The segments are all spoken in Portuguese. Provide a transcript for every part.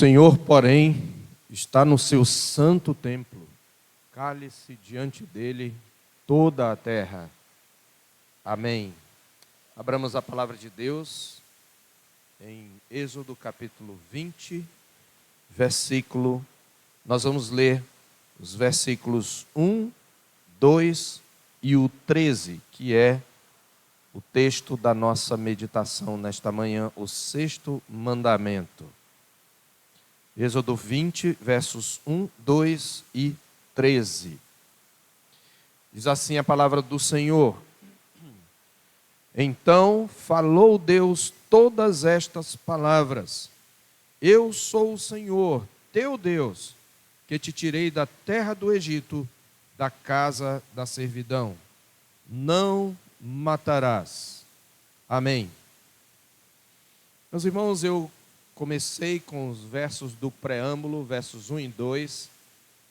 Senhor, porém, está no seu santo templo. Cale-se diante dele toda a terra. Amém. Abramos a palavra de Deus em Êxodo capítulo 20, versículo. Nós vamos ler os versículos 1, 2 e o 13, que é o texto da nossa meditação nesta manhã, o sexto mandamento. Êxodo 20, versos 1, 2 e 13. Diz assim a palavra do Senhor: Então falou Deus todas estas palavras: Eu sou o Senhor, teu Deus, que te tirei da terra do Egito, da casa da servidão. Não matarás. Amém. Meus irmãos, eu comecei com os versos do preâmbulo, versos 1 e 2,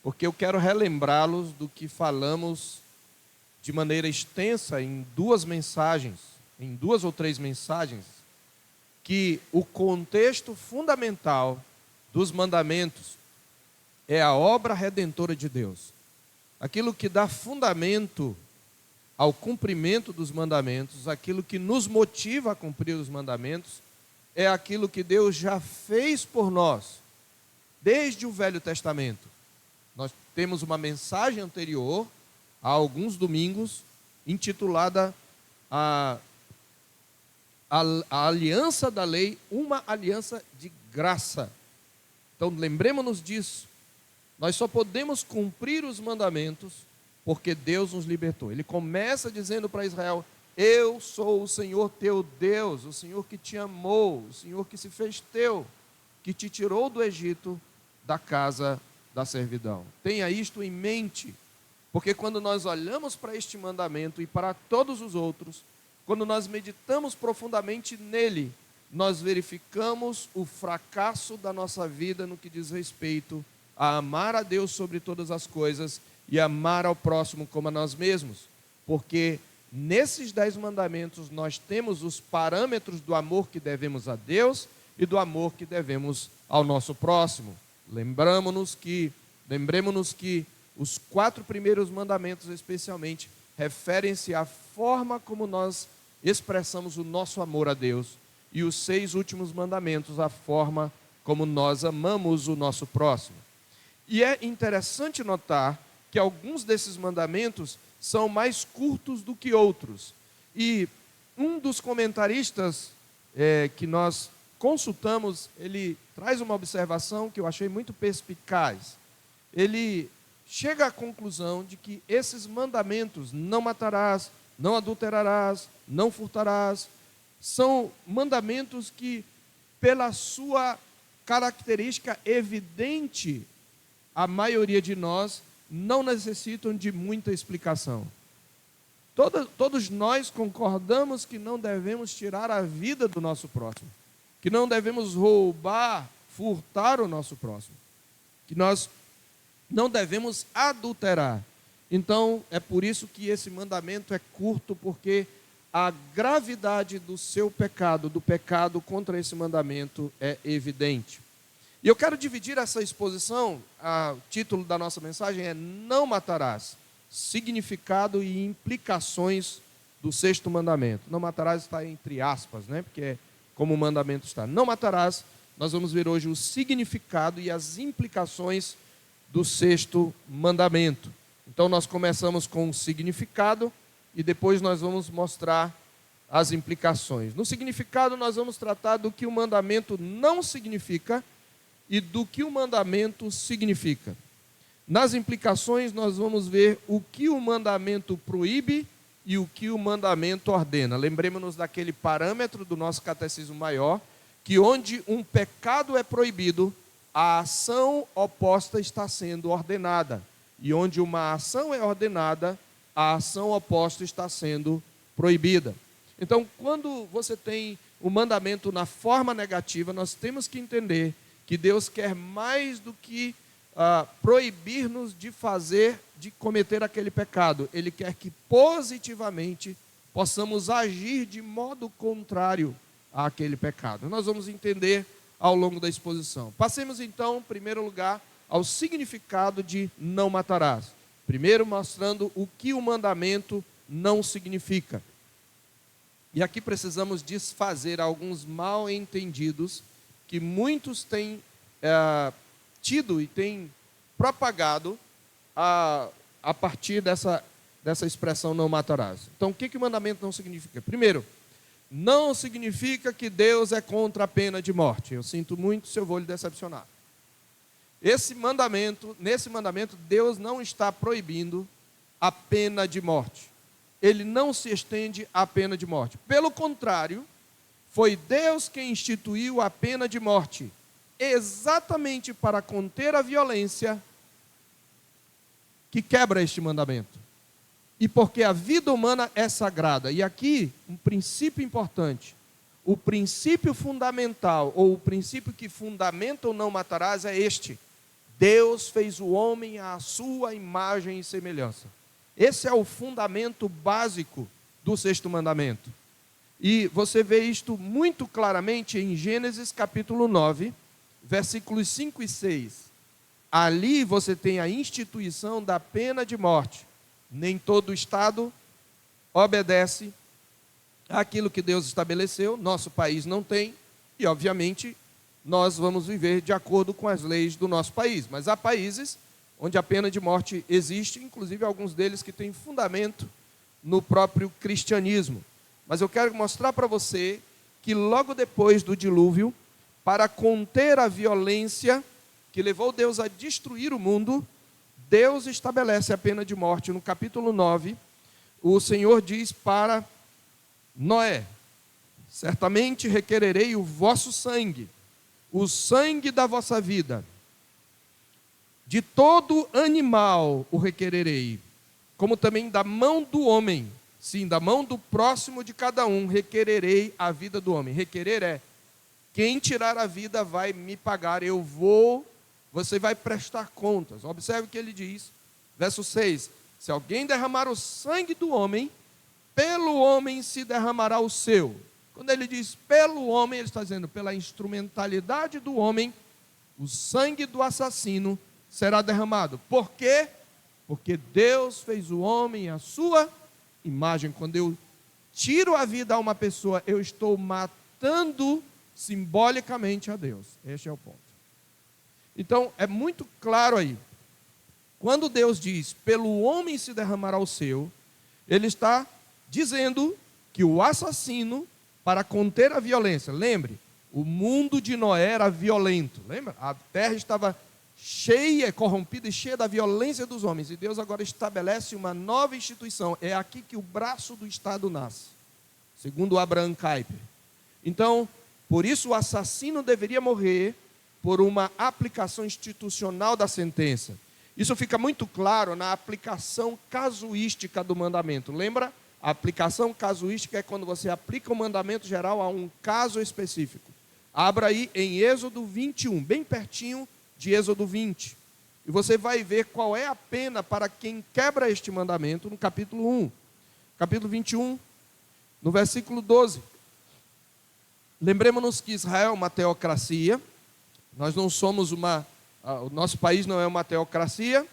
porque eu quero relembrá-los do que falamos de maneira extensa em duas ou três mensagens, que o contexto fundamental dos mandamentos é a obra redentora de Deus. Aquilo que dá fundamento ao cumprimento dos mandamentos, aquilo que nos motiva a cumprir os mandamentos, é aquilo que Deus já fez por nós, desde o Velho Testamento. Nós temos uma mensagem anterior, há alguns domingos, intitulada a aliança da lei, uma aliança de graça. Então, lembremos-nos disso. Nós só podemos cumprir os mandamentos porque Deus nos libertou. Ele começa dizendo para Israel: Eu sou o Senhor teu Deus, o Senhor que te amou, o Senhor que se fez teu, que te tirou do Egito, da casa da servidão. Tenha isto em mente, porque quando nós olhamos para este mandamento e para todos os outros, quando nós meditamos profundamente nele, nós verificamos o fracasso da nossa vida no que diz respeito a amar a Deus sobre todas as coisas e amar ao próximo como a nós mesmos, porque nesses 10 mandamentos nós temos os parâmetros do amor que devemos a Deus e do amor que devemos ao nosso próximo. Lembremos-nos que os 4 primeiros mandamentos especialmente referem-se à forma como nós expressamos o nosso amor a Deus, e os 6 últimos mandamentos à forma como nós amamos o nosso próximo. E é interessante notar que alguns desses mandamentos são mais curtos do que outros. E um dos comentaristas que nós consultamos, ele traz uma observação que eu achei muito perspicaz. Ele chega à conclusão de que esses mandamentos, não matarás, não adulterarás, não furtarás, são mandamentos que, pela sua característica evidente, a maioria de nós não necessitam de muita explicação. Todos nós concordamos que não devemos tirar a vida do nosso próximo, que não devemos roubar, furtar o nosso próximo, que nós não devemos adulterar. Então, é por isso que esse mandamento é curto, porque a gravidade do seu pecado, do pecado contra esse mandamento, é evidente. E eu quero dividir essa exposição, o título da nossa mensagem é Não Matarás, significado e implicações do 6º mandamento. Não matarás está entre aspas, né? Porque é como o mandamento está. Não matarás, nós vamos ver hoje o significado e as implicações do 6º mandamento. Então nós começamos com o significado e depois nós vamos mostrar as implicações. No significado nós vamos tratar do que o mandamento não significa e do que o mandamento significa. Nas implicações nós vamos ver o que o mandamento proíbe e o que o mandamento ordena. Lembremos-nos daquele parâmetro do nosso catecismo maior, que onde um pecado é proibido, a ação oposta está sendo ordenada. E onde uma ação é ordenada, a ação oposta está sendo proibida. Então, quando você tem o mandamento na forma negativa, nós temos que entender que Deus quer mais do que proibir-nos de cometer aquele pecado. Ele quer que positivamente possamos agir de modo contrário àquele pecado. Nós vamos entender ao longo da exposição. Passemos então, em primeiro lugar, ao significado de não matarás. Primeiro mostrando o que o mandamento não significa. E aqui precisamos desfazer alguns mal entendidos que muitos têm tido e têm propagado a partir dessa expressão não matarás. Então, o que o mandamento não significa? Primeiro, não significa que Deus é contra a pena de morte. Eu sinto muito se eu vou lhe decepcionar. Nesse mandamento, Deus não está proibindo a pena de morte. Ele não se estende à pena de morte. Pelo contrário, foi Deus quem instituiu a pena de morte, exatamente para conter a violência que quebra este mandamento. E porque a vida humana é sagrada. E aqui, um princípio importante. O princípio fundamental, ou o princípio que fundamenta o não matarás é este: Deus fez o homem à sua imagem e semelhança. Esse é o fundamento básico do sexto mandamento. E você vê isto muito claramente em Gênesis capítulo 9, versículos 5 e 6. Ali você tem a instituição da pena de morte. Nem todo Estado obedece àquilo que Deus estabeleceu, nosso país não tem, e obviamente nós vamos viver de acordo com as leis do nosso país. Mas há países onde a pena de morte existe, inclusive alguns deles que têm fundamento no próprio cristianismo. Mas eu quero mostrar para você que logo depois do dilúvio, para conter a violência que levou Deus a destruir o mundo, Deus estabelece a pena de morte. No capítulo 9, o Senhor diz para Noé: certamente requererei o vosso sangue, o sangue da vossa vida. De todo animal o requererei, como também da mão do homem, sim, da mão do próximo de cada um, requererei a vida do homem. Requerer é: quem tirar a vida vai me pagar, você vai prestar contas. Observe o que ele diz, verso 6, se alguém derramar o sangue do homem, pelo homem se derramará o seu. Quando ele diz pelo homem, ele está dizendo pela instrumentalidade do homem, o sangue do assassino será derramado. Por quê? Porque Deus fez o homem à sua imagem. Quando eu tiro a vida a uma pessoa, eu estou matando simbolicamente a Deus. Este é o ponto. Então, é muito claro aí. Quando Deus diz, pelo homem se derramará o seu, Ele está dizendo que o assassino, para conter a violência, lembre, o mundo de Noé era violento, lembra? A terra estava cheia, corrompida e cheia da violência dos homens. E Deus agora estabelece uma nova instituição. É aqui que o braço do Estado nasce, segundo Abraham Kuyper. Então, por isso o assassino deveria morrer por uma aplicação institucional da sentença. Isso fica muito claro na aplicação casuística do mandamento. Lembra? A aplicação casuística é quando você aplica o mandamento geral a um caso específico. Abra aí em Êxodo 21, bem pertinho de Êxodo 20. E você vai ver qual é a pena para quem quebra este mandamento no capítulo 1. Capítulo 21, no versículo 12. Lembremos-nos que Israel é uma teocracia. Nós não somos o nosso país não é uma teocracia.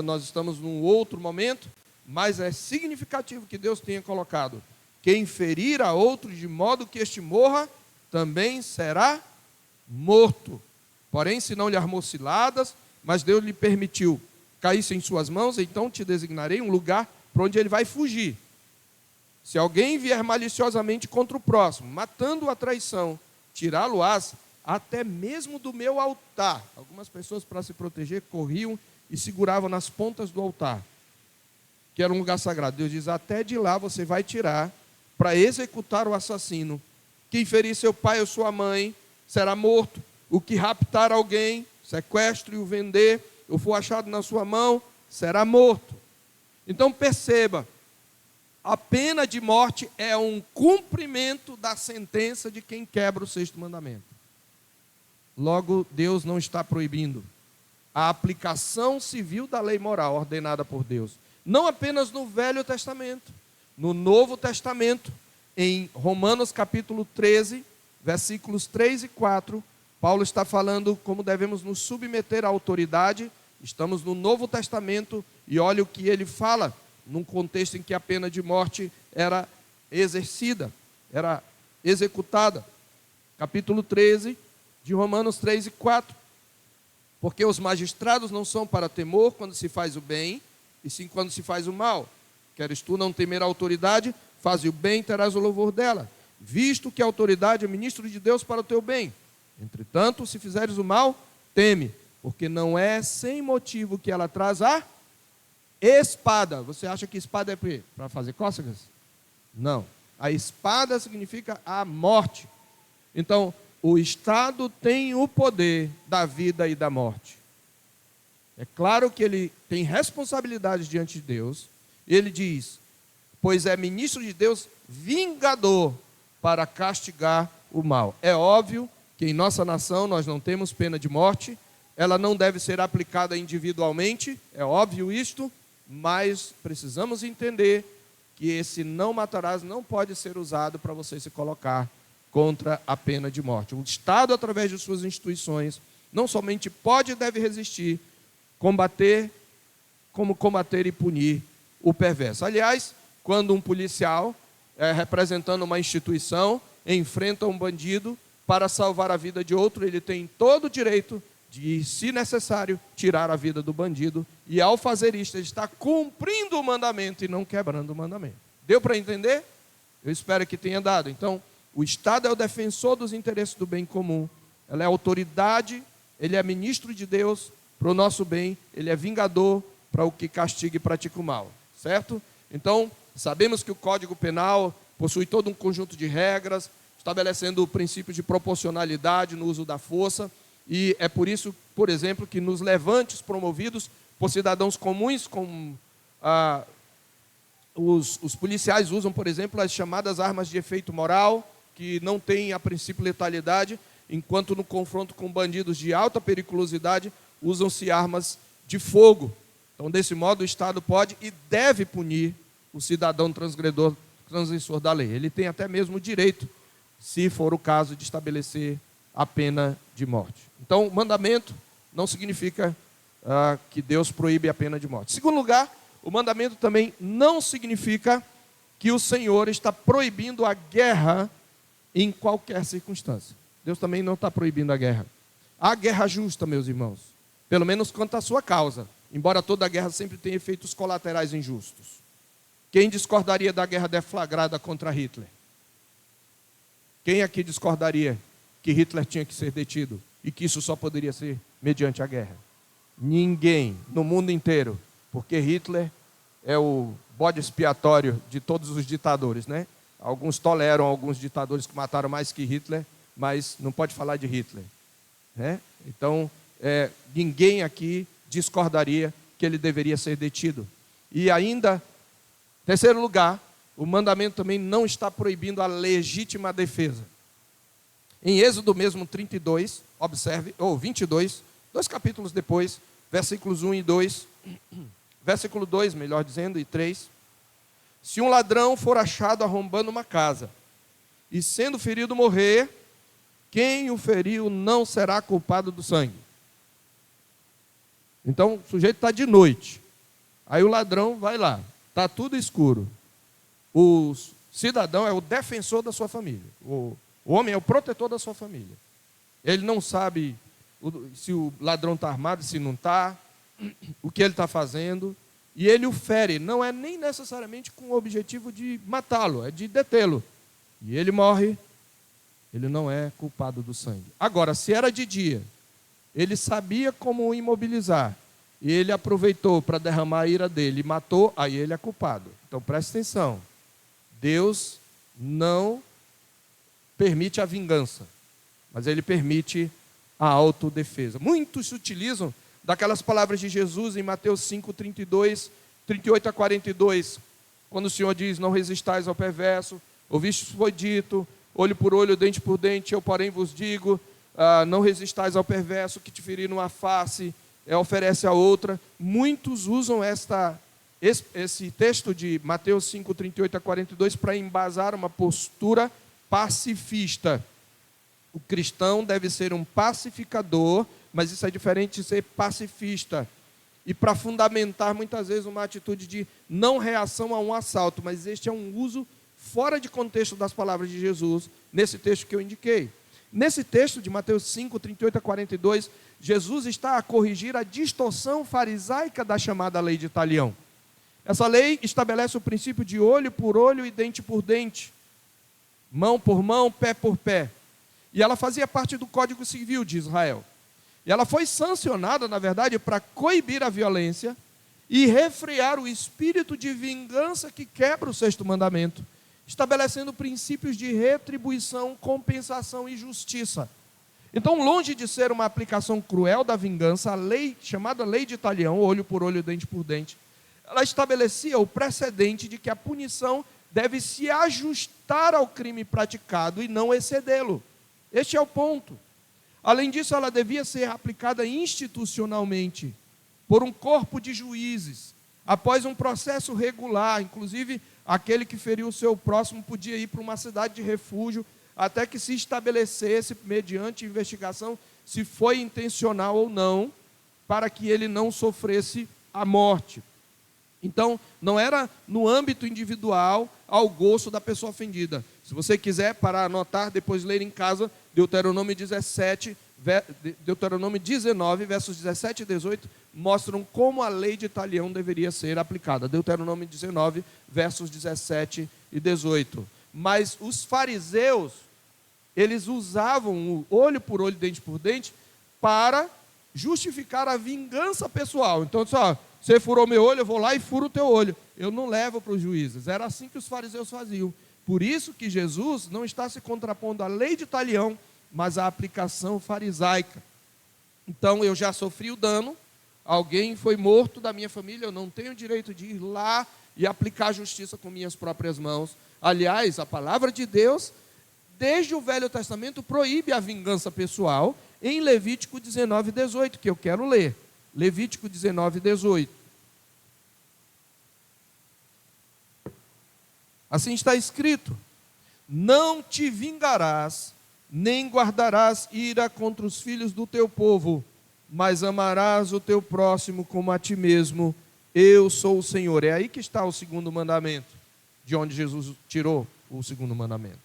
Nós estamos num outro momento. Mas é significativo que Deus tenha colocado: quem ferir a outro de modo que este morra, também será morto. Porém, se não lhe armou ciladas, mas Deus lhe permitiu caísse em suas mãos, então te designarei um lugar para onde ele vai fugir. Se alguém vier maliciosamente contra o próximo, matando a traição, tirá-lo-ás até mesmo do meu altar. Algumas pessoas, para se proteger, corriam e seguravam nas pontas do altar, que era um lugar sagrado. Deus diz: até de lá você vai tirar para executar o assassino. Quem ferir seu pai ou sua mãe será morto. O que raptar alguém, sequestre e o vender, ou for achado na sua mão, será morto. Então perceba, a pena de morte é um cumprimento da sentença de quem quebra o sexto mandamento. Logo, Deus não está proibindo a aplicação civil da lei moral ordenada por Deus. Não apenas no Velho Testamento, no Novo Testamento, em Romanos capítulo 13, versículos 3 e 4, Paulo está falando como devemos nos submeter à autoridade. Estamos no Novo Testamento e olha o que ele fala, num contexto em que a pena de morte era exercida, era executada. Capítulo 13 de Romanos 3 e 4. Porque os magistrados não são para temor quando se faz o bem, e sim quando se faz o mal. Queres tu não temer a autoridade, faze o bem, terás o louvor dela, visto que a autoridade é ministro de Deus para o teu bem. Entretanto, se fizeres o mal, teme, porque não é sem motivo que ela traz a espada. Você acha que espada é para fazer cócegas? Não. A espada significa a morte. Então, o Estado tem o poder da vida e da morte. É claro que ele tem responsabilidade diante de Deus. Ele diz, pois é ministro de Deus vingador para castigar o mal. É óbvio que em nossa nação nós não temos pena de morte. Ela não deve ser aplicada individualmente, é óbvio isto, mas precisamos entender que esse não matarás não pode ser usado para você se colocar contra a pena de morte. O Estado, através de suas instituições, não somente pode e deve resistir, combater, como combater e punir o perverso. Aliás, quando um policial, representando uma instituição, enfrenta um bandido para salvar a vida de outro, ele tem todo o direito de, se necessário, tirar a vida do bandido. E ao fazer isto, ele está cumprindo o mandamento e não quebrando o mandamento. Deu para entender? Eu espero que tenha dado. Então, o Estado é o defensor dos interesses do bem comum. Ela é autoridade, ele é ministro de Deus para o nosso bem, ele é vingador para o que castiga e pratica o mal. Certo? Então, sabemos que o Código Penal possui todo um conjunto de regras, estabelecendo o princípio de proporcionalidade no uso da força, e é por isso, por exemplo, que nos levantes promovidos por cidadãos comuns, como os policiais usam, por exemplo, as chamadas armas de efeito moral, que não têm a princípio letalidade, enquanto no confronto com bandidos de alta periculosidade, usam-se armas de fogo. Então, desse modo, o Estado pode e deve punir o cidadão transgressor da lei. Ele tem até mesmo o direito, se for o caso, de estabelecer a pena de morte. Então, o mandamento não significa que Deus proíbe a pena de morte. Em segundo lugar, o mandamento também não significa que o Senhor está proibindo a guerra em qualquer circunstância. Deus também não está proibindo a guerra. Há guerra justa, meus irmãos, pelo menos quanto à sua causa, embora toda guerra sempre tenha efeitos colaterais injustos. Quem discordaria da guerra deflagrada contra Hitler? Quem aqui discordaria que Hitler tinha que ser detido e que isso só poderia ser mediante a guerra? Ninguém no mundo inteiro, porque Hitler é o bode expiatório de todos os ditadores, né? Alguns toleram alguns ditadores que mataram mais que Hitler, mas não pode falar de Hitler, né? Então, ninguém aqui discordaria que ele deveria ser detido. E ainda, em terceiro lugar, o mandamento também não está proibindo a legítima defesa. Em Êxodo mesmo 32, observe, ou 22, 2 capítulos depois, versículos 1 e 2, versículo 2, melhor dizendo, e 3. Se um ladrão for achado arrombando uma casa, e sendo ferido morrer, quem o feriu não será culpado do sangue. Então, o sujeito está de noite. Aí o ladrão vai lá, está tudo escuro. O cidadão é o defensor da sua família. O homem é o protetor da sua família. Ele não sabe se o ladrão está armado, se não está, o que ele está fazendo. E ele o fere, não é nem necessariamente com o objetivo de matá-lo, é de detê-lo. E ele morre, ele não é culpado do sangue. Agora, se era de dia, ele sabia como o imobilizar, e ele aproveitou para derramar a ira dele e matou, aí ele é culpado. Então preste atenção, Deus não permite a vingança, mas ele permite a autodefesa. Muitos se utilizam daquelas palavras de Jesus em Mateus 5, 38 a 42, quando o Senhor diz, não resistais ao perverso, ouvistes foi dito, olho por olho, dente por dente, eu porém vos digo, não resistais ao perverso, que te ferir numa face, oferece a outra. Muitos usam esse texto de Mateus 5, 38 a 42 para embasar uma postura pacifista. O cristão deve ser um pacificador, mas isso é diferente de ser pacifista. E para fundamentar muitas vezes uma atitude de não reação a um assalto, mas este é um uso fora de contexto das palavras de Jesus, nesse texto que eu indiquei. Nesse texto de Mateus 5, 38 a 42, Jesus está a corrigir a distorção farisaica da chamada lei de talião. Essa lei estabelece o princípio de olho por olho e dente por dente, mão por mão, pé por pé. E ela fazia parte do Código Civil de Israel. E ela foi sancionada, na verdade, para coibir a violência e refrear o espírito de vingança que quebra o sexto mandamento, estabelecendo princípios de retribuição, compensação e justiça. Então, longe de ser uma aplicação cruel da vingança, a lei, chamada lei de talião, olho por olho, dente por dente, ela estabelecia o precedente de que a punição deve se ajustar ao crime praticado e não excedê-lo. Este é o ponto. Além disso, ela devia ser aplicada institucionalmente, por um corpo de juízes, após um processo regular. Inclusive, aquele que feriu o seu próximo podia ir para uma cidade de refúgio, até que se estabelecesse, mediante investigação, se foi intencional ou não, para que ele não sofresse a morte. Então, não era no âmbito individual, ao gosto da pessoa ofendida. Se você quiser, para anotar, depois ler em casa, Deuteronômio 19, versos 17 e 18, mostram como a lei de talião deveria ser aplicada. Deuteronômio 19, versos 17 e 18. Mas os fariseus, eles usavam o olho por olho, dente por dente, para justificar a vingança pessoal. Então, só, você furou meu olho, eu vou lá e furo o teu olho. Eu não levo para os juízes. Era assim que os fariseus faziam. Por isso que Jesus não está se contrapondo à lei de talião, mas à aplicação farisaica. Então, eu já sofri o dano, alguém foi morto da minha família, eu não tenho direito de ir lá e aplicar a justiça com minhas próprias mãos. Aliás, a palavra de Deus, desde o Velho Testamento, proíbe a vingança pessoal em Levítico 19, 18, que eu quero ler. Levítico 19, 18. Assim está escrito: não te vingarás, nem guardarás ira contra os filhos do teu povo, mas amarás o teu próximo como a ti mesmo. Eu sou o Senhor. É aí que está o segundo mandamento, de onde Jesus tirou o segundo mandamento.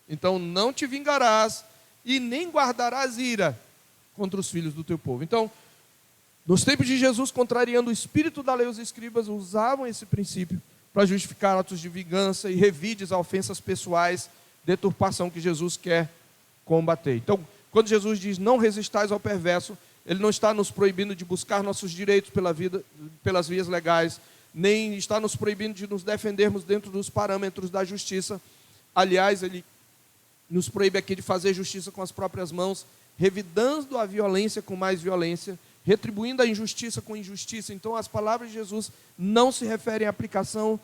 Então, não te vingarás e nem guardarás ira contra os filhos do teu povo. Então, nos tempos de Jesus, contrariando o espírito da lei, os escribas usavam esse princípio para justificar atos de vingança e revides a ofensas pessoais, deturpação que Jesus quer combater. Então, quando Jesus diz não resistais ao perverso, Ele não está nos proibindo de buscar nossos direitos pelas vias legais, nem está nos proibindo de nos defendermos dentro dos parâmetros da justiça. Aliás, Ele nos proíbe aqui de fazer justiça com as próprias mãos, revidando a violência com mais violência, retribuindo a injustiça com injustiça. Então, as palavras de Jesus não se referem à aplicação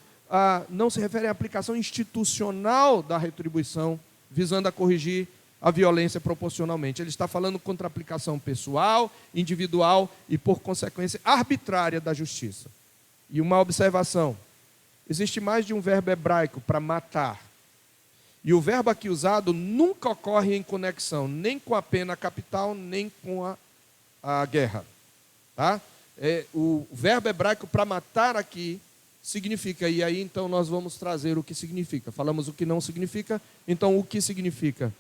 institucional da retribuição, visando a corrigir a violência proporcionalmente. Ele está falando contra a aplicação pessoal, individual e, por consequência, arbitrária da justiça. E uma observação: existe mais de um verbo hebraico para matar. E o verbo aqui usado nunca ocorre em conexão, nem com a pena capital, nem com a guerra. Tá? O verbo hebraico para matar aqui significa, e aí então nós vamos trazer o que significa. Falamos o que não significa, então o que significa?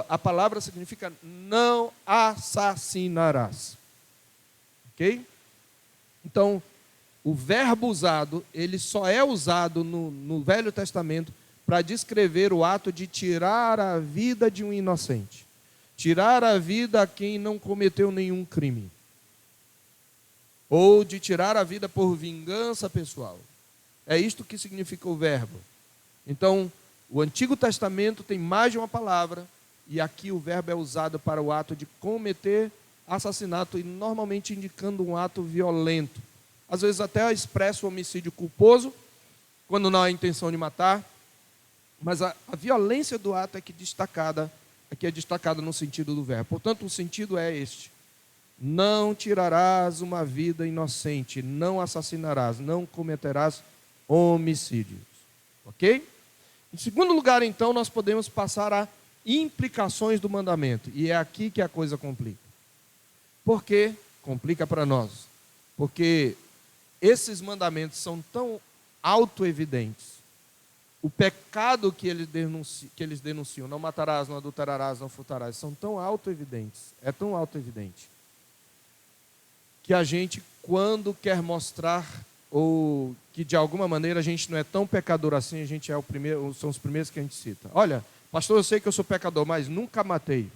A palavra significa não assassinarás. Ok? Então, o verbo usado, ele só é usado no Velho Testamento para descrever o ato de tirar a vida de um inocente. Tirar a vida a quem não cometeu nenhum crime. Ou de tirar a vida por vingança pessoal. É isto que significa o verbo. Então, o Antigo Testamento tem mais de uma palavra, e aqui o verbo é usado para o ato de cometer assassinato, e normalmente indicando um ato violento. Às vezes até expressa o homicídio culposo, quando não há intenção de matar, mas a violência do ato aqui é destacada no sentido do verbo. Portanto, o sentido é este: não tirarás uma vida inocente, não assassinarás, não cometerás homicídios. Ok? Em segundo lugar, então, nós podemos passar a implicações do mandamento. E é aqui que a coisa complica. Por que complica para nós? Porque esses mandamentos são tão autoevidentes. O pecado que eles denunciam, não matarás, não adulterarás, não furtarás, são tão autoevidentes, é tão autoevidente, que a gente, quando quer mostrar, ou que de alguma maneira a gente não é tão pecador assim, a gente é o primeiro, são os primeiros que a gente cita. Olha, pastor, eu sei que eu sou pecador, mas nunca matei.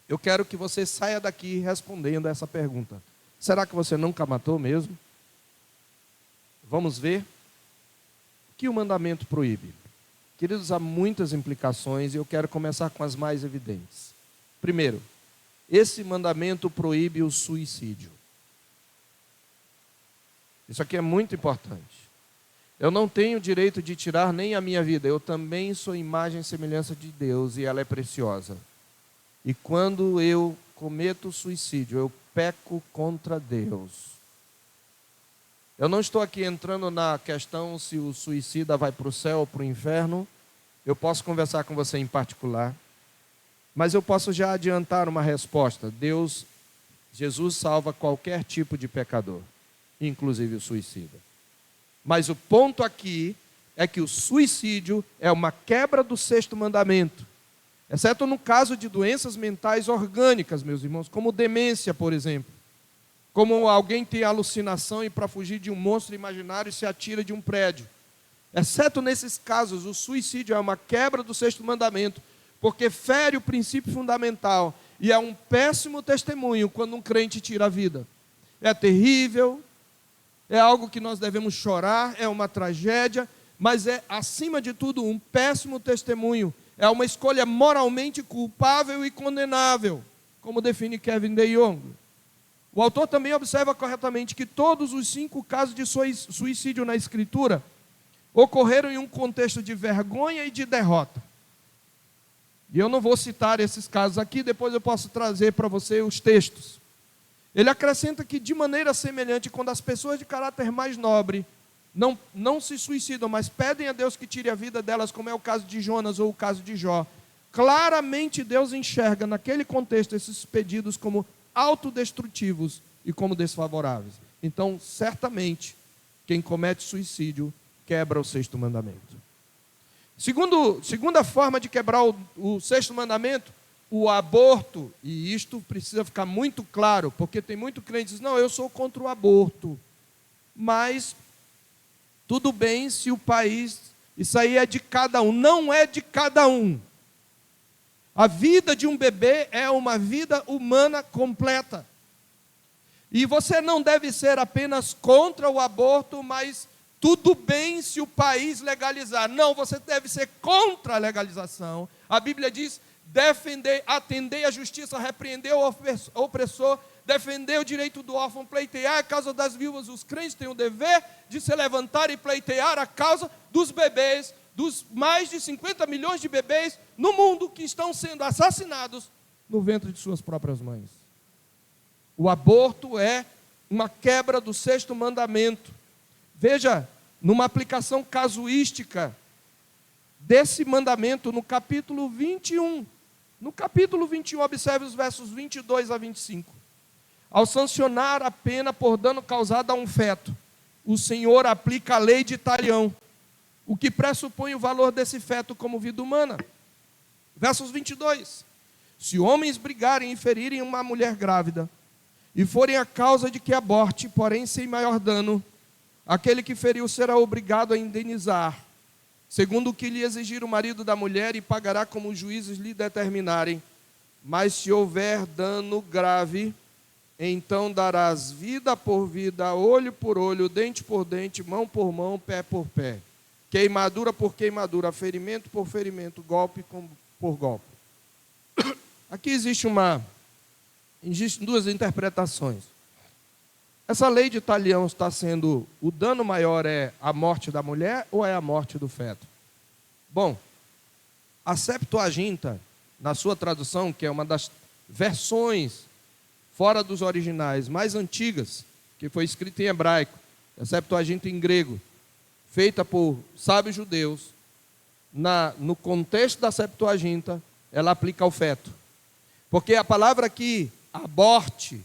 Eu quero que você saia daqui respondendo essa pergunta. Será que você nunca matou mesmo? Vamos ver. O que o mandamento proíbe? Queridos, há muitas implicações e eu quero começar com as mais evidentes. Primeiro, esse mandamento proíbe o suicídio. Isso aqui é muito importante. Eu não tenho direito de tirar nem a minha vida. Eu também sou imagem e semelhança de Deus e ela é preciosa. E quando eu cometo suicídio, eu peco contra Deus. Eu não estou aqui entrando na questão se o suicida vai para o céu ou para o inferno. Eu posso conversar com você em particular. Mas eu posso já adiantar uma resposta. Jesus salva qualquer tipo de pecador, inclusive o suicida. Mas o ponto aqui é que o suicídio é uma quebra do 6º mandamento. Exceto no caso de doenças mentais orgânicas, meus irmãos, como demência, por exemplo. Como alguém tem alucinação e para fugir de um monstro imaginário se atira de um prédio. Exceto nesses casos, o suicídio é uma quebra do 6º mandamento, porque fere o princípio fundamental e é um péssimo testemunho quando um crente tira a vida. É terrível, é algo que nós devemos chorar, é uma tragédia, mas é, acima de tudo, um péssimo testemunho. É uma escolha moralmente culpável e condenável, como define Kevin DeYoung. O autor também observa corretamente que todos os 5 casos de suicídio na Escritura ocorreram em um contexto de vergonha e de derrota. E eu não vou citar esses casos aqui, depois eu posso trazer para você os textos. Ele acrescenta que, de maneira semelhante, quando as pessoas de caráter mais nobre não se suicidam, mas pedem a Deus que tire a vida delas, como é o caso de Jonas ou o caso de Jó, claramente Deus enxerga naquele contexto esses pedidos como autodestrutivos e como desfavoráveis. Então, certamente, quem comete suicídio quebra o 6º mandamento. Segunda forma de quebrar o 6º mandamento, o aborto. E isto precisa ficar muito claro, porque tem muito crente que diz, não, eu sou contra o aborto. Mas tudo bem se o país, isso aí é de cada um. Não é de cada um. A vida de um bebê é uma vida humana completa. E você não deve ser apenas contra o aborto, mas tudo bem se o país legalizar. Não, você deve ser contra a legalização. A Bíblia diz, atender a justiça, repreender o opressor, defender o direito do órfão, pleitear a causa das viúvas. Os crentes têm o dever de se levantar e pleitear a causa dos bebês, dos mais de 50 milhões de bebês no mundo que estão sendo assassinados no ventre de suas próprias mães. O aborto é uma quebra do 6º mandamento. Veja, numa aplicação casuística desse mandamento no capítulo 21. No capítulo 21, observe os versos 22 a 25. Ao sancionar a pena por dano causado a um feto, o Senhor aplica a lei de talião, o que pressupõe o valor desse feto como vida humana. Versos 22. Se homens brigarem e ferirem uma mulher grávida, e forem a causa de que aborte, porém sem maior dano, aquele que feriu será obrigado a indenizar, segundo o que lhe exigir o marido da mulher, e pagará como os juízes lhe determinarem. Mas se houver dano grave, então darás vida por vida, olho por olho, dente por dente, mão por mão, pé por pé. Queimadura por queimadura, ferimento por ferimento, golpe por golpe. Aqui existem duas interpretações. Essa lei de talião está sendo, o dano maior é a morte da mulher ou é a morte do feto? Bom, a Septuaginta, na sua tradução, que é uma das versões fora dos originais mais antigas, que foi escrita em hebraico, a Septuaginta em grego, feita por sábios judeus, no contexto da Septuaginta, ela aplica ao feto. Porque a palavra aqui, aborte,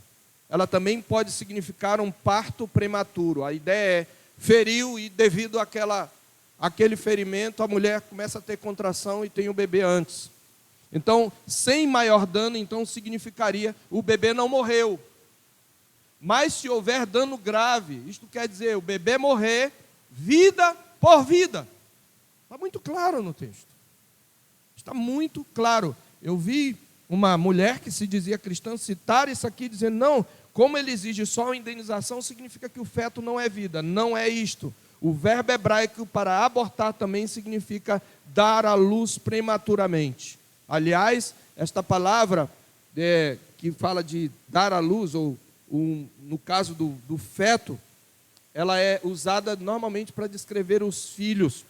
ela também pode significar um parto prematuro. A ideia é feriu e devido àquele ferimento, a mulher começa a ter contração e tem o bebê antes. Então, sem maior dano, então significaria o bebê não morreu. Mas se houver dano grave, isto quer dizer o bebê morrer, vida por vida. Está muito claro no texto. Está muito claro. Eu vi uma mulher que se dizia cristã citar isso aqui, dizendo, não, como ele exige só a indenização, significa que o feto não é vida. Não é isto. O verbo hebraico para abortar também significa dar à luz prematuramente. Aliás, esta palavra que fala de dar à luz, ou no caso do feto, ela é usada normalmente para descrever os filhos,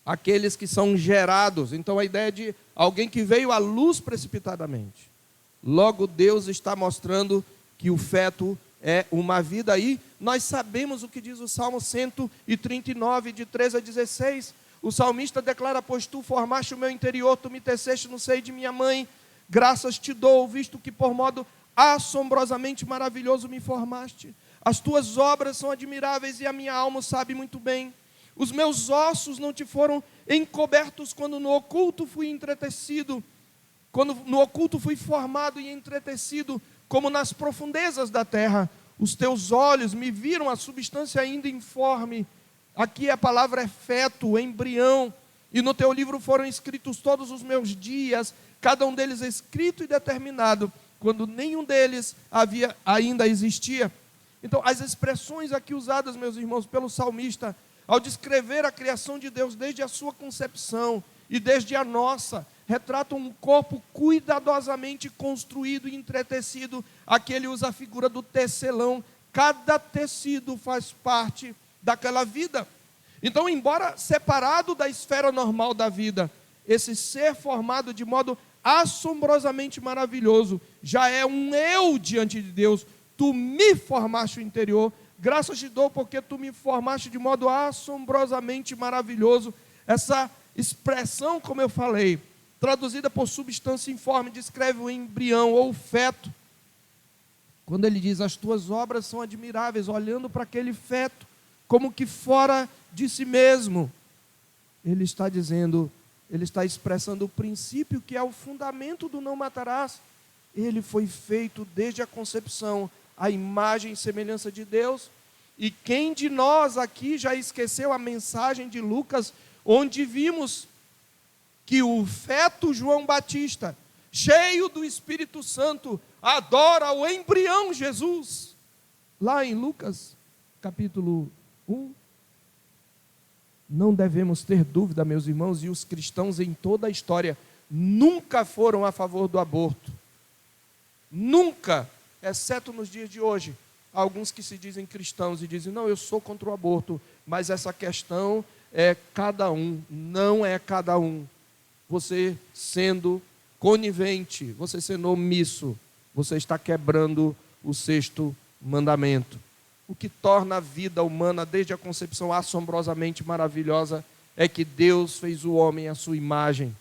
aqueles que são gerados. Então a ideia é de alguém que veio à luz precipitadamente. Logo Deus está mostrando que o feto é uma vida aí. Nós sabemos o que diz o Salmo 139, de 13 a 16. O salmista declara, pois tu formaste o meu interior, tu me teceste no seio de minha mãe, graças te dou, visto que por modo assombrosamente maravilhoso me formaste. As tuas obras são admiráveis e a minha alma sabe muito bem. Os meus ossos não te foram encobertos quando no oculto fui entretecido, quando no oculto fui formado e entretecido, como nas profundezas da terra. Os teus olhos me viram a substância ainda informe. Aqui a palavra é feto, embrião. E no teu livro foram escritos todos os meus dias, cada um deles escrito e determinado, quando nenhum deles ainda existia. Então, as expressões aqui usadas, meus irmãos, pelo salmista, ao descrever a criação de Deus desde a sua concepção e desde a nossa, retratam um corpo cuidadosamente construído e entretecido. Aqui ele usa a figura do tecelão. Cada tecido faz parte daquela vida. Então, embora separado da esfera normal da vida, esse ser formado de modo assombrosamente maravilhoso já é um eu diante de Deus. Tu me formaste o interior, graças te dou porque tu me formaste de modo assombrosamente maravilhoso. Essa expressão, como eu falei, traduzida por substância informe, descreve o embrião ou o feto. Quando ele diz, as tuas obras são admiráveis, olhando para aquele feto, como que fora de si mesmo, ele está dizendo, ele está expressando o princípio que é o fundamento do não matarás. Ele foi feito desde a concepção, a imagem e semelhança de Deus. E quem de nós aqui já esqueceu a mensagem de Lucas, onde vimos que o feto João Batista, cheio do Espírito Santo, adora o embrião Jesus. Lá em Lucas, capítulo 1. Não devemos ter dúvida, meus irmãos, e os cristãos em toda a história nunca foram a favor do aborto. Nunca, exceto nos dias de hoje. Alguns que se dizem cristãos e dizem, não, eu sou contra o aborto, mas essa questão é cada um, não é cada um. Você sendo conivente, você sendo omisso, você está quebrando o 6º mandamento. O que torna a vida humana, desde a concepção assombrosamente maravilhosa, é que Deus fez o homem à sua imagem.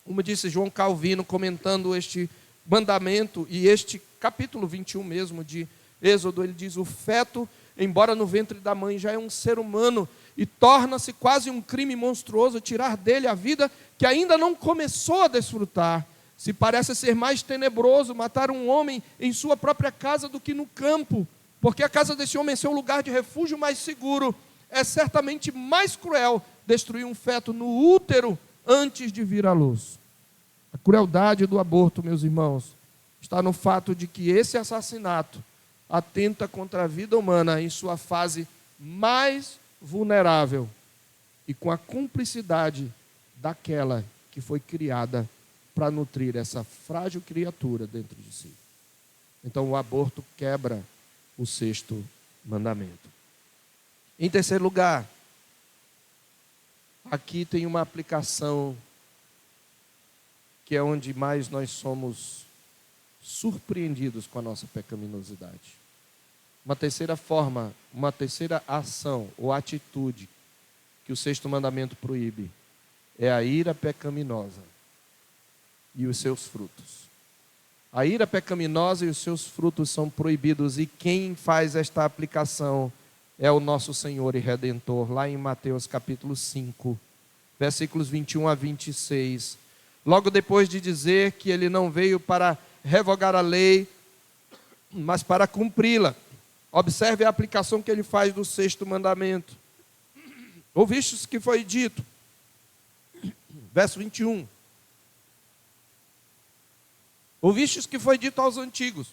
Como disse João Calvino, comentando este mandamento, e este capítulo 21 mesmo de Êxodo, ele diz, o feto, embora no ventre da mãe, já é um ser humano, e torna-se quase um crime monstruoso tirar dele a vida que ainda não começou a desfrutar. Se parece ser mais tenebroso matar um homem em sua própria casa do que no campo, porque a casa desse homem é seu lugar de refúgio mais seguro. É certamente mais cruel destruir um feto no útero antes de vir à luz. A crueldade do aborto, meus irmãos, está no fato de que esse assassinato atenta contra a vida humana em sua fase mais vulnerável e com a cumplicidade daquela que foi criada para nutrir essa frágil criatura dentro de si. Então o aborto quebra o 6º mandamento. Em terceiro lugar, aqui tem uma aplicação que é onde mais nós somos surpreendidos com a nossa pecaminosidade. Uma terceira forma, uma terceira ação ou atitude que o 6º mandamento proíbe é a ira pecaminosa. e os seus frutos. A ira pecaminosa e os seus frutos são proibidos, e quem faz esta aplicação é o nosso Senhor e Redentor, lá em Mateus capítulo 5, versículos 21 a 26. Logo depois de dizer que ele não veio para revogar a lei, mas para cumpri-la. Observe a aplicação que ele faz do 6º mandamento. Ouvistes que foi dito, verso 21. Ouvistes que foi dito aos antigos: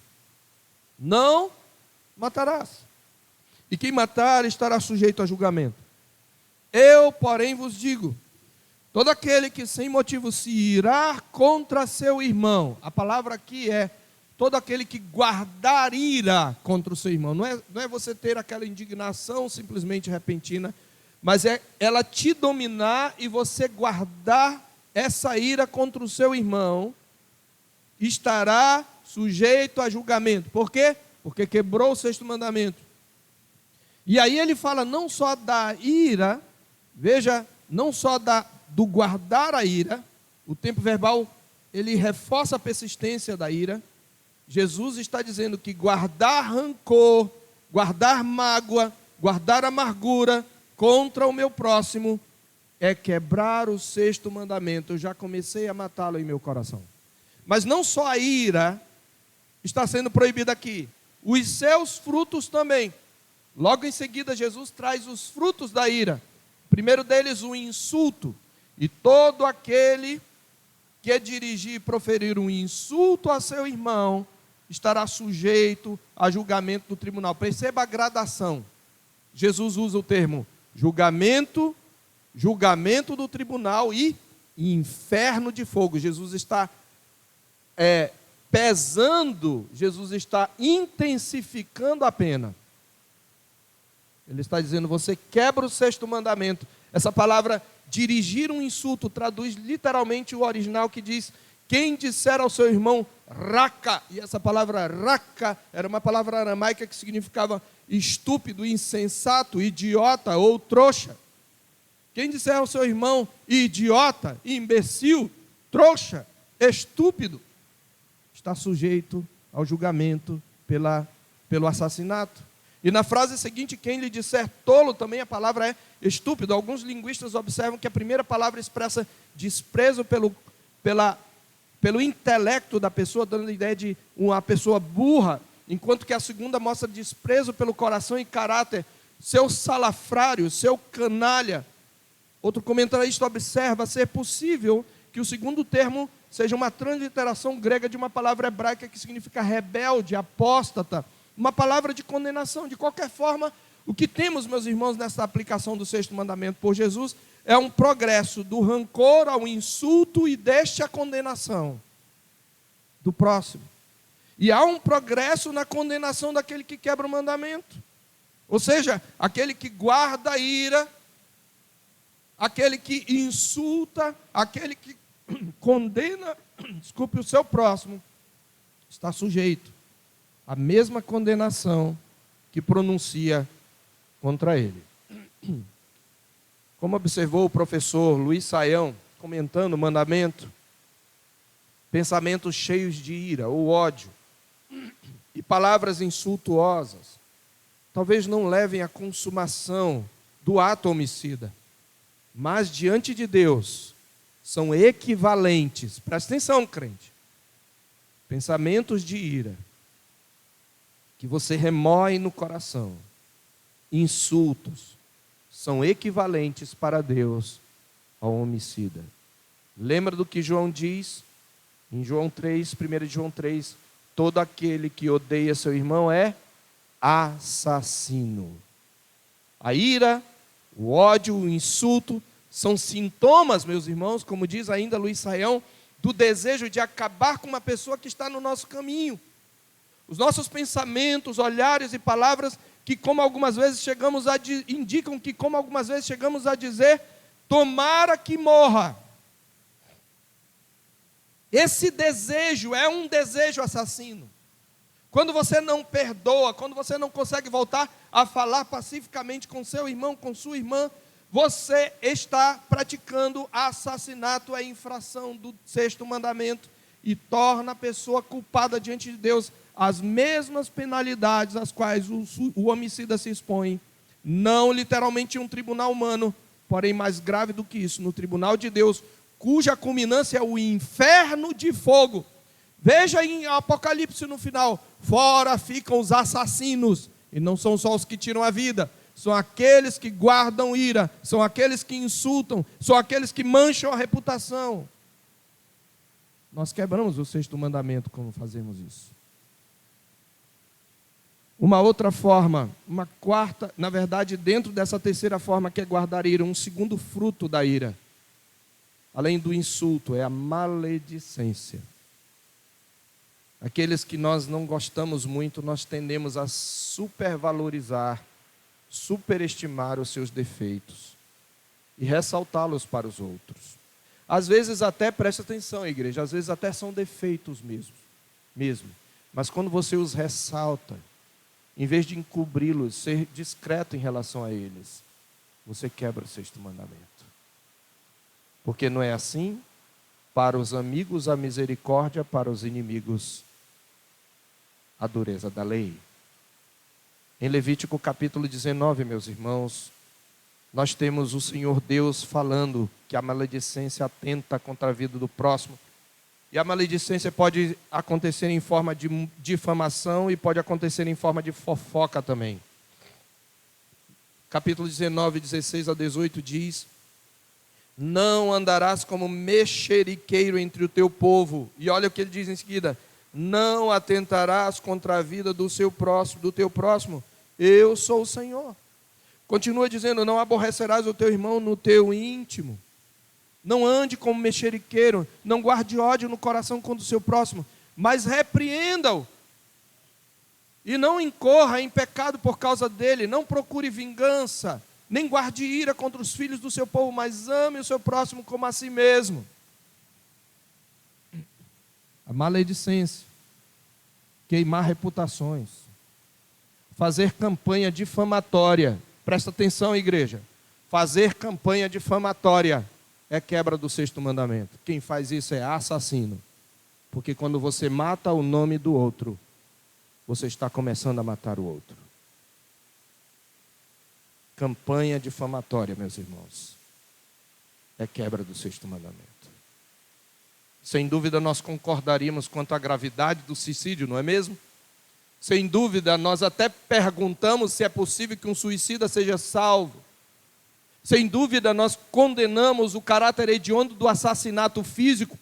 não matarás, e quem matar estará sujeito a julgamento. Eu, porém, vos digo: todo aquele que sem motivo se irar contra seu irmão, a palavra aqui é todo aquele que guardar ira contra o seu irmão. Não é você ter aquela indignação simplesmente repentina, mas é ela te dominar e você guardar essa ira contra o seu irmão, estará sujeito a julgamento. Por quê? Porque quebrou o 6º mandamento. E aí ele fala não só da ira, veja, não só do guardar a ira, o tempo verbal, ele reforça a persistência da ira. Jesus está dizendo que guardar rancor, guardar mágoa, guardar amargura contra o meu próximo é quebrar o 6º mandamento. Eu já comecei a matá-lo em meu coração. Mas não só a ira está sendo proibida aqui, os seus frutos também. Logo em seguida, Jesus traz os frutos da ira. O primeiro deles, o insulto. E todo aquele que dirigir e proferir um insulto a seu irmão estará sujeito a julgamento do tribunal. Perceba a gradação. Jesus usa o termo julgamento, julgamento do tribunal e inferno de fogo. Jesus está pesando, Jesus está intensificando a pena. Ele está dizendo, você quebra o 6º mandamento. Essa palavra dirigir um insulto traduz literalmente o original que diz: quem disser ao seu irmão raca, e essa palavra raca era uma palavra aramaica que significava estúpido, insensato, idiota ou trouxa. Quem disser ao seu irmão idiota, imbecil, trouxa, estúpido, está sujeito ao julgamento pelo assassinato. E na frase seguinte, quem lhe disser tolo, também a palavra é estúpido. Alguns linguistas observam que a primeira palavra expressa desprezo pelo intelecto da pessoa, dando a ideia de uma pessoa burra, enquanto que a segunda mostra desprezo pelo coração e caráter, seu salafrário, seu canalha. Outro comentarista observa ser possível que o segundo termo seja uma transliteração grega de uma palavra hebraica que significa rebelde, apóstata, uma palavra de condenação. De qualquer forma, o que temos, meus irmãos, nessa aplicação do 6º mandamento por Jesus, é um progresso do rancor ao insulto e deste a condenação do próximo. E há um progresso na condenação daquele que quebra o mandamento. Ou seja, aquele que guarda a ira, aquele que insulta, aquele que condena, o seu próximo, está sujeito à mesma condenação que pronuncia contra ele. Como observou o professor Luiz Saião, comentando o mandamento, pensamentos cheios de ira ou ódio e palavras insultuosas talvez não levem à consumação do ato homicida, mas diante de Deus são equivalentes. Presta atenção, crente. Pensamentos de ira que você remoe no coração, insultos, são equivalentes para Deus ao homicida. Lembra do que João diz em João 3, 1 João 3, todo aquele que odeia seu irmão é assassino. A ira, o ódio, o insulto são sintomas, meus irmãos, como diz ainda Luiz Saião, do desejo de acabar com uma pessoa que está no nosso caminho. Os nossos pensamentos, olhares e palavras que como algumas vezes indicam que como algumas vezes chegamos a dizer, tomara que morra. Esse desejo é um desejo assassino. Quando você não perdoa, quando você não consegue voltar a falar pacificamente com seu irmão, com sua irmã, você está praticando assassinato, é infração do 6º mandamento. e torna a pessoa culpada diante de Deus. As mesmas penalidades às quais o homicida se expõe, não literalmente em um tribunal humano, porém mais grave do que isso, no tribunal de Deus, cuja culminância é o inferno de fogo. Veja em Apocalipse no final: fora ficam os assassinos, e não são só os que tiram a vida, são aqueles que guardam ira, são aqueles que insultam, são aqueles que mancham a reputação. Nós quebramos o 6º mandamento quando fazemos isso. Uma outra forma, uma quarta, na verdade, dentro dessa terceira forma, que é guardar ira, um segundo fruto da ira, além do insulto, é a maledicência. Aqueles que nós não gostamos muito, nós tendemos a supervalorizar, superestimar os seus defeitos e ressaltá-los para os outros. Às vezes até, preste atenção, igreja, às vezes até são defeitos mesmo. Mas quando você os ressalta, em vez de encobri-los, ser discreto em relação a eles, você quebra o 6º mandamento. Porque não é assim? Para os amigos a misericórdia, para os inimigos a dureza da lei. Em Levítico capítulo 19, meus irmãos, nós temos o Senhor Deus falando que a maledicência atenta contra a vida do próximo. E a maledicência pode acontecer em forma de difamação e pode acontecer em forma de fofoca também. Capítulo 19, 16 a 18 diz: não andarás como mexeriqueiro entre o teu povo. E olha o que ele diz em seguida: não atentarás contra a vida do teu próximo. Eu sou o Senhor. Continua dizendo: não aborrecerás o teu irmão no teu íntimo. Não ande como mexeriqueiro, não guarde ódio no coração contra o seu próximo, mas repreenda-o. E não incorra em pecado por causa dele, não procure vingança, nem guarde ira contra os filhos do seu povo, mas ame o seu próximo como a si mesmo. A maledicência, queimar reputações, fazer campanha difamatória. Presta atenção, igreja. Fazer campanha difamatória é quebra do 6º mandamento. Quem faz isso é assassino. Porque quando você mata o nome do outro, você está começando a matar o outro. Campanha difamatória, meus irmãos, é quebra do 6º mandamento. Sem dúvida nós concordaríamos quanto à gravidade do suicídio, não é mesmo? Sem dúvida nós até perguntamos se é possível que um suicida seja salvo. Sem dúvida nós condenamos o caráter hediondo do assassinato físico.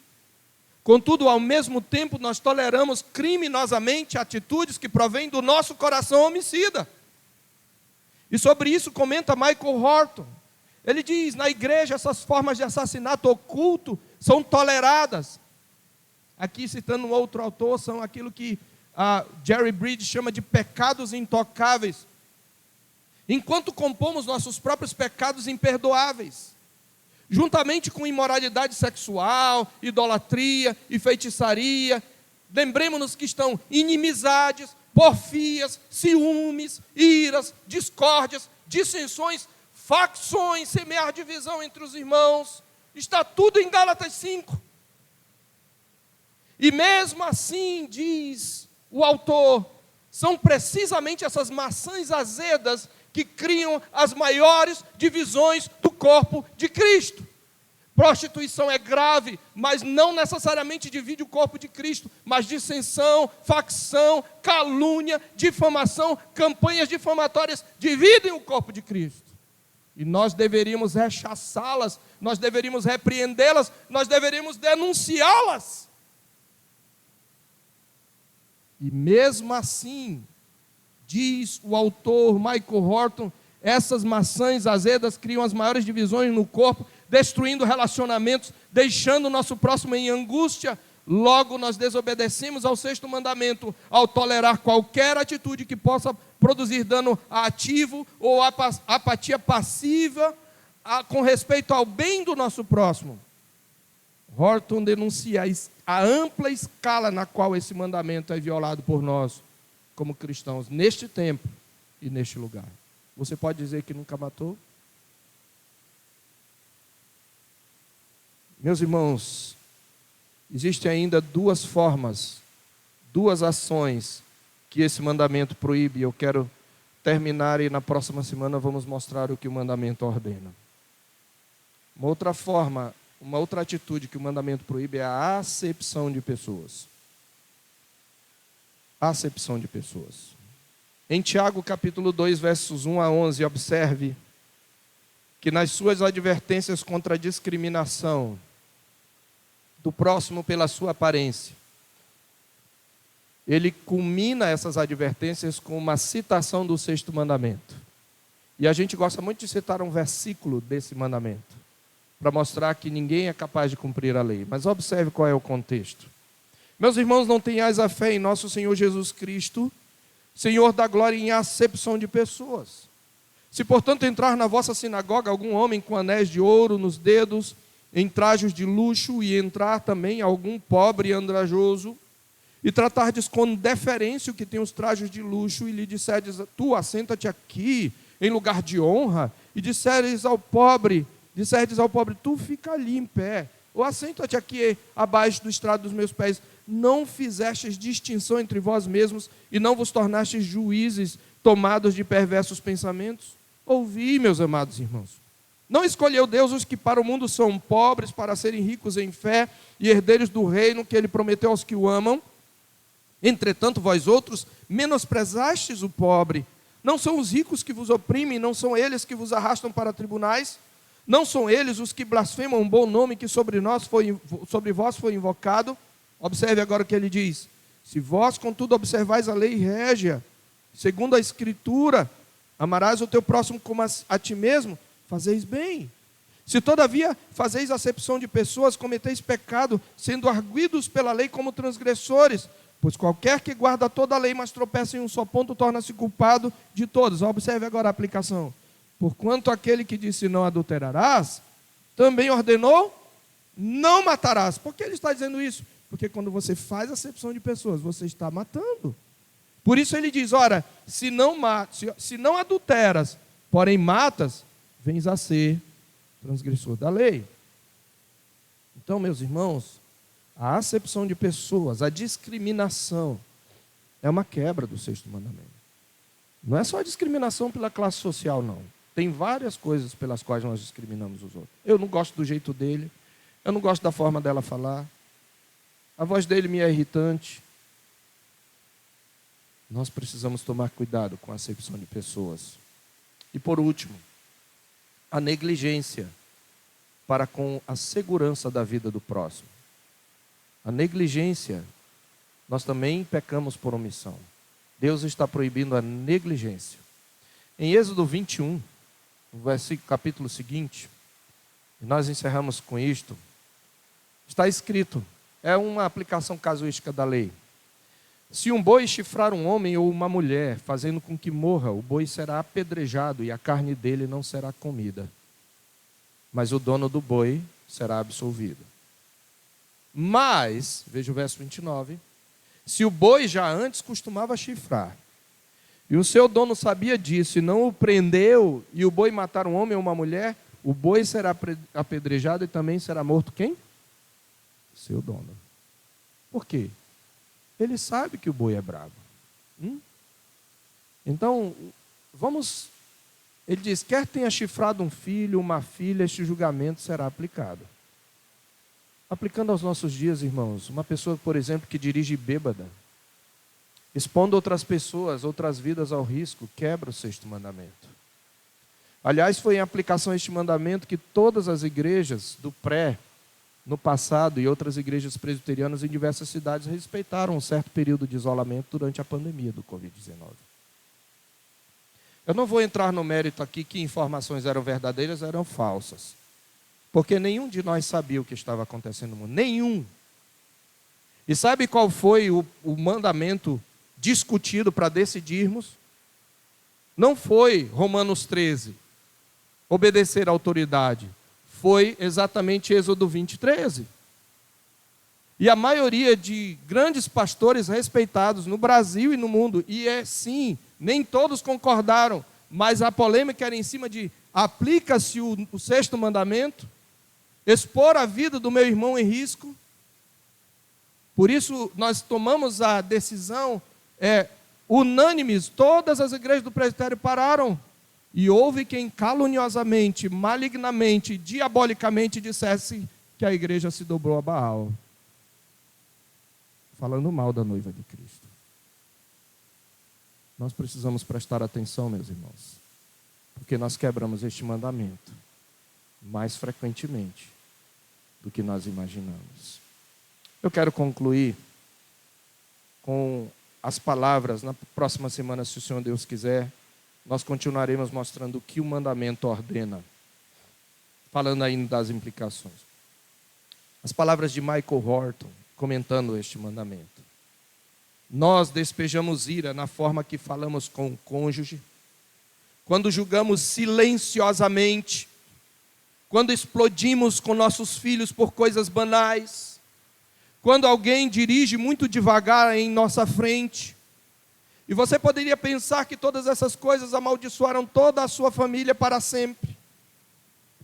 Contudo, ao mesmo tempo, nós toleramos criminosamente atitudes que provêm do nosso coração homicida. E sobre isso comenta Michael Horton. Ele diz: na igreja essas formas de assassinato oculto são toleradas. Aqui citando um outro autor, são aquilo que Jerry Bridges chama de pecados intocáveis. Enquanto compomos nossos próprios pecados imperdoáveis, juntamente com imoralidade sexual, idolatria e feitiçaria, lembremos-nos que estão inimizades, porfias, ciúmes, iras, discórdias, dissensões, facções, semear divisão entre os irmãos. Está tudo em Gálatas 5. E mesmo assim, diz o autor, são precisamente essas maçãs azedas que criam as maiores divisões do corpo de Cristo. Prostituição é grave, mas não necessariamente divide o corpo de Cristo, mas dissensão, facção, calúnia, difamação, campanhas difamatórias dividem o corpo de Cristo. E nós deveríamos rechaçá-las, nós deveríamos repreendê-las, nós deveríamos denunciá-las. E mesmo assim, diz o autor Michael Horton, essas maçãs azedas criam as maiores divisões no corpo, destruindo relacionamentos, deixando o nosso próximo em angústia. Logo nós desobedecemos ao 6º mandamento, ao tolerar qualquer atitude que possa produzir dano ativo ou apatia passiva com respeito ao bem do nosso próximo. Horton denuncia a ampla escala na qual esse mandamento é violado por nós, como cristãos, neste tempo e neste lugar. Você pode dizer que nunca matou? Meus irmãos, existem ainda duas formas, duas ações que esse mandamento proíbe. Eu quero terminar e na próxima semana vamos mostrar o que o mandamento ordena. Uma outra forma, uma outra atitude que o mandamento proíbe é a acepção de pessoas. Acepção de pessoas. Em Tiago capítulo 2, versos 1 a 11, observe que nas suas advertências contra a discriminação do próximo pela sua aparência, ele culmina essas advertências com uma citação do 6º mandamento. E a gente gosta muito de citar um versículo desse mandamento, para mostrar que ninguém é capaz de cumprir a lei. Mas observe qual é o contexto. Meus irmãos, não tenhais a fé em nosso Senhor Jesus Cristo, Senhor da glória, em acepção de pessoas. Se, portanto, entrar na vossa sinagoga algum homem com anéis de ouro nos dedos, em trajos de luxo, e entrar também algum pobre e andrajoso, e tratardes com deferência o que tem os trajos de luxo, e lhe disserdes, tu assenta-te aqui, em lugar de honra, e disserdes ao pobre, tu fica ali em pé, ou assenta-te aqui abaixo do estrado dos meus pés, não fizestes distinção entre vós mesmos, e não vos tornastes juízes tomados de perversos pensamentos? Ouvi, meus amados irmãos. Não escolheu Deus os que para o mundo são pobres, para serem ricos em fé e herdeiros do reino que ele prometeu aos que o amam? Entretanto, vós outros menosprezastes o pobre. Não são os ricos que vos oprimem, não são eles que vos arrastam para tribunais? Não são eles os que blasfemam o bom nome que sobre vós foi invocado? Observe agora o que ele diz. Se vós, contudo, observais a lei régia, segundo a Escritura, amarás o teu próximo como a ti mesmo, fazeis bem. Se todavia fazeis acepção de pessoas, cometeis pecado, sendo arguidos pela lei como transgressores. Pois qualquer que guarda toda a lei, mas tropeça em um só ponto, torna-se culpado de todos. Observe agora a aplicação. Porquanto aquele que disse não adulterarás, também ordenou, não matarás. Por que ele está dizendo isso? Porque quando você faz acepção de pessoas, você está matando. Por isso ele diz, ora, se não adulteras, porém matas, vens a ser transgressor da lei. Então, meus irmãos, a acepção de pessoas, a discriminação, é uma quebra do 6º mandamento. Não é só a discriminação pela classe social, não. Tem várias coisas pelas quais nós discriminamos os outros. Eu não gosto do jeito dele, eu não gosto da forma dela falar, a voz dele me é irritante. Nós precisamos tomar cuidado com a acepção de pessoas. E por último, a negligência para com a segurança da vida do próximo. A negligência, nós também pecamos por omissão. Deus está proibindo a negligência. Em Êxodo 21, no capítulo seguinte, e nós encerramos com isto, está escrito, é uma aplicação casuística da lei. Se um boi chifrar um homem ou uma mulher, fazendo com que morra, o boi será apedrejado e a carne dele não será comida. Mas o dono do boi será absolvido. Mas, veja o verso 29, se o boi já antes costumava chifrar, e o seu dono sabia disso e não o prendeu, e o boi matar um homem ou uma mulher, o boi será apedrejado e também será morto quem? Seu dono. Por quê? Ele sabe que o boi é bravo. Então, ele diz, quer tenha chifrado um filho, uma filha, este julgamento será aplicado. Aplicando aos nossos dias, irmãos, uma pessoa, por exemplo, que dirige bêbada, expondo outras pessoas, outras vidas ao risco, quebra o 6º mandamento. Aliás, foi em aplicação a este mandamento que todas as igrejas do no passado, e outras igrejas presbiterianas em diversas cidades respeitaram um certo período de isolamento durante a pandemia do Covid-19. Eu não vou entrar no mérito aqui que informações eram verdadeiras, eram falsas. Porque nenhum de nós sabia o que estava acontecendo no mundo. Nenhum. E sabe qual foi o mandamento discutido para decidirmos? Não foi Romanos 13, obedecer à autoridade. Foi exatamente Êxodo 20, 13. E a maioria de grandes pastores respeitados no Brasil e no mundo, e sim, nem todos concordaram, mas a polêmica era em cima de aplica-se o 6º mandamento, expor a vida do meu irmão em risco. Por isso, nós tomamos a decisão, unânimes, todas as igrejas do presbitério pararam. E houve quem caluniosamente, malignamente, diabolicamente dissesse que a igreja se dobrou a Baal. Falando mal da noiva de Cristo. Nós precisamos prestar atenção, meus irmãos, porque nós quebramos este mandamento mais frequentemente do que nós imaginamos. Eu quero concluir com as palavras. Na próxima semana, se o Senhor Deus quiser, nós continuaremos mostrando o que o mandamento ordena, falando ainda das implicações. As palavras de Michael Horton, comentando este mandamento. Nós despejamos ira na forma que falamos com o cônjuge, quando julgamos silenciosamente, quando explodimos com nossos filhos por coisas banais, quando alguém dirige muito devagar em nossa frente. E você poderia pensar que todas essas coisas amaldiçoaram toda a sua família para sempre.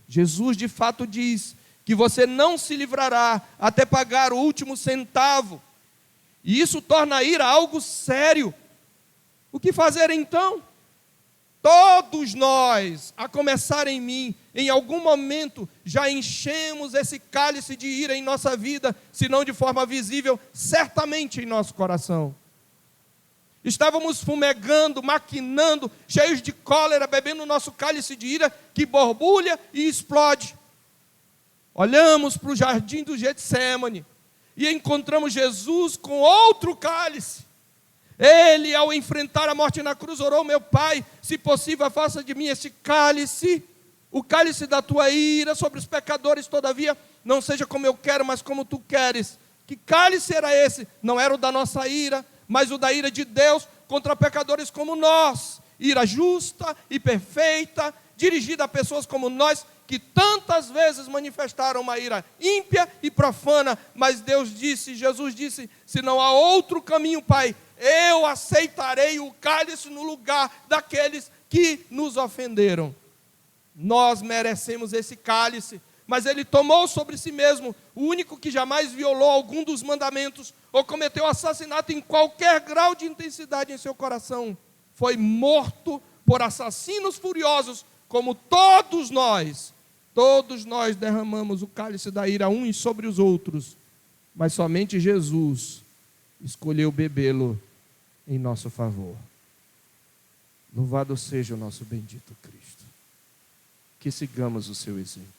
Jesus de fato diz que você não se livrará até pagar o último centavo. E isso torna a ira algo sério. O que fazer então? Todos nós, a começar em mim, em algum momento já enchemos esse cálice de ira em nossa vida, se não de forma visível, certamente em nosso coração. Estávamos fumegando, maquinando, cheios de cólera, bebendo o nosso cálice de ira, que borbulha e explode. Olhamos para o jardim do Getsêmani e encontramos Jesus com outro cálice. Ele, ao enfrentar a morte na cruz, orou: meu Pai, se possível, afasta de mim esse cálice, o cálice da tua ira sobre os pecadores, todavia, não seja como eu quero, mas como tu queres. Que cálice era esse? Não era o da nossa ira, mas o da ira de Deus contra pecadores como nós. Ira justa e perfeita, dirigida a pessoas como nós, que tantas vezes manifestaram uma ira ímpia e profana, mas Deus disse, Jesus disse: se não há outro caminho, Pai, eu aceitarei o cálice no lugar daqueles que nos ofenderam. Nós merecemos esse cálice, mas Ele tomou sobre si mesmo, o único que jamais violou algum dos mandamentos, ou cometeu assassinato em qualquer grau de intensidade em seu coração, foi morto por assassinos furiosos, como todos nós derramamos o cálice da ira uns sobre os outros, mas somente Jesus escolheu bebê-lo em nosso favor. Louvado seja o nosso bendito Cristo. Que sigamos o seu exemplo.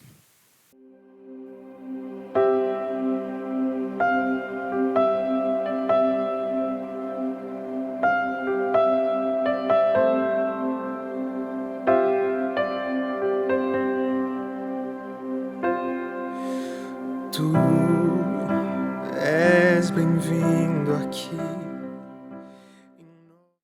Tu és bem-vindo aqui.